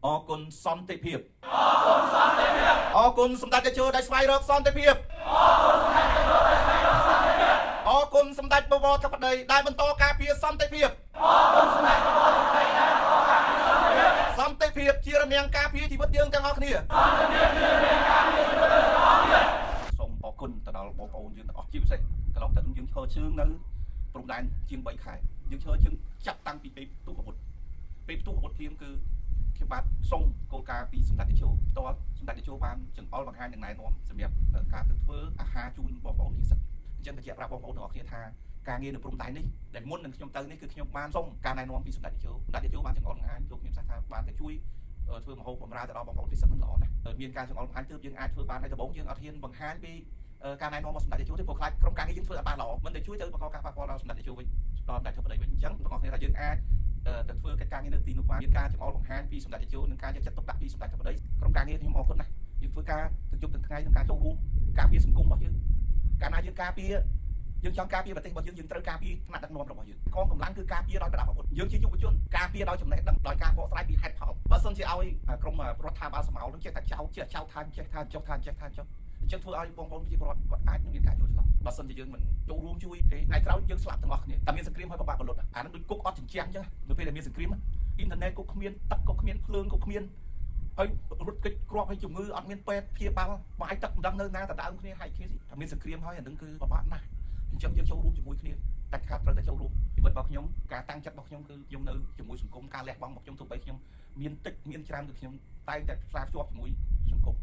អរគុណសន្តិភាពអរគុណសម្ដេចតេជោដែលស្វែងរកសន្តិភាពអរគុណសម្ដេចបវរធិបតីដែលបន្តការពារសន្តិភាពសន្តិភាពជារនាំងការពារជីវិតយើងទាំងអស់គ្នាសូមអរគុណទៅដល់បងប្អូនយើងទាំងអស់ជាពិសេសកន្លងទៅយើងឈរជើងនៅព្រំដែនជាង3ខែយើងឈរជើងចាប់តាំងពីពេលផ្ទុះអាវុធភ្លាមគឺខ្ញុំបាទសូមគោលការណ៍ពីសម្ដេចតេជោផ្ទាល់សម្ដេចតេជោបានចង្អុលបង្ហាញនិងណែនាំសម្រាប់ការទៅធ្វើអាហារជូនបងប្អូននិស្សិតអញ្ចឹងបញ្ជាក់ប្រាប់បងប្អូនទាំងអស់គ្នាថាការងារនៅព្រំដែននេះដែលមុននឹងខ្ញុំទៅនេះគឺខ្ញុំបានសូមការណែនាំពីសម្ដេចតេជោបានចង្អុលបង្ហាញលោកមានសាស្ត្រថាបានទៅជួយធ្វើម្ហូបបម្រើទៅដល់បងប្អូននិស្សិតនឹងល្អណាស់មានការចង្អុលបង្ហាញទើបយើងអាចធ្វើបានហើយដំបូងយើងអត់ហ៊ានបង្ហាញពីការណែនាំរបស់សម្ដេចតេជោទេព្រោះខ្លាចក្រុមការងារយើងធ្វើអត់បានល្អមិនទៅជួយទៅបង្កការប៉ះពាល់ដល់សម្ដេចតេជោវិញដល់សម្ដេចធិបតីវិញអញ្ចឹងបងប្អូនថាយើងអាចទៅធ្វើកិច្ចការងារនៅទីនោះបានមានការចង្អុលបង្ហាញពីសម្ដេចតេជោនិងការយកចិត្តទុកដាក់ពីសម្ដេចធិបតីក្រុមការងារខ្ញុំអរគុណណាស់យើងធ្វើការទាំងយប់ទាំងថ្ងៃក្នុងការចូលរួមការពារសង្គមរបស់យើងកាលណាយើងការពារយើងចង់ការពារប្រទេសរបស់យើងត្រូវការពារថ្នាក់ដឹកនាំរបស់យើងកងកម្លាំងគឺការពារដោយប្រដាប់អាវុធយើងជាយុវជនការពារដោយចំណេះដឹងដោយការបកស្រាយពីហេតុផលបើសិនជាឲ្យក្រុមរដ្ឋាភិបាលសមោលនឹងចេះតែចោទថាចេះថាចុះថាចេះថាចុះអញ្ចឹងធ្វើឲ្យបងប្អូនប្រជាពលរដ្ឋគាត់អាចនឹងមានការយល់ច្រឡំបើសិនជាយើងមិនចូលរួមជួយទេថ្ងៃក្រោយយើងស្លាប់ទាំងអស់គ្នាតែមានសង្គ្រាមហើយពិបាកបលុតអានឹងដូចគុកអត់ជញ្ជាំងអញ្ចឹងនៅពេលដែលមានសង្គ្រាមអ៊ីនធឺណិតក៏គ្មានទឹកក៏គ្មានភ្លើងក៏គ្មានហើយរត់គេចគ្រាប់ហើយជំងឺអត់មានពេទ្យព្យាបាលបាយទឹកមិនដឹងនៅណាដដើមគ្នាហើយគ្នាតែមានសង្គ្រាមហើយអានឹងគឺពិបាកណាស់អញ្ចឹងយើងចូលរួមជាមួយគ្នាតែខាតត្រូវតែចូលរួមជីវិតរបស់ខ្ញុំការតាំងចិត្តរបស់ខ្ញុំគឺខ្ញុំនៅជាមួយសង្គមការលះបង់របស់ខ្ញុំទោះបីខ្ញុំមានតិចមានច្រើនគឺខ្ញុំតែងតែផ្សារភ្ជាប់ជាមួយសង្គម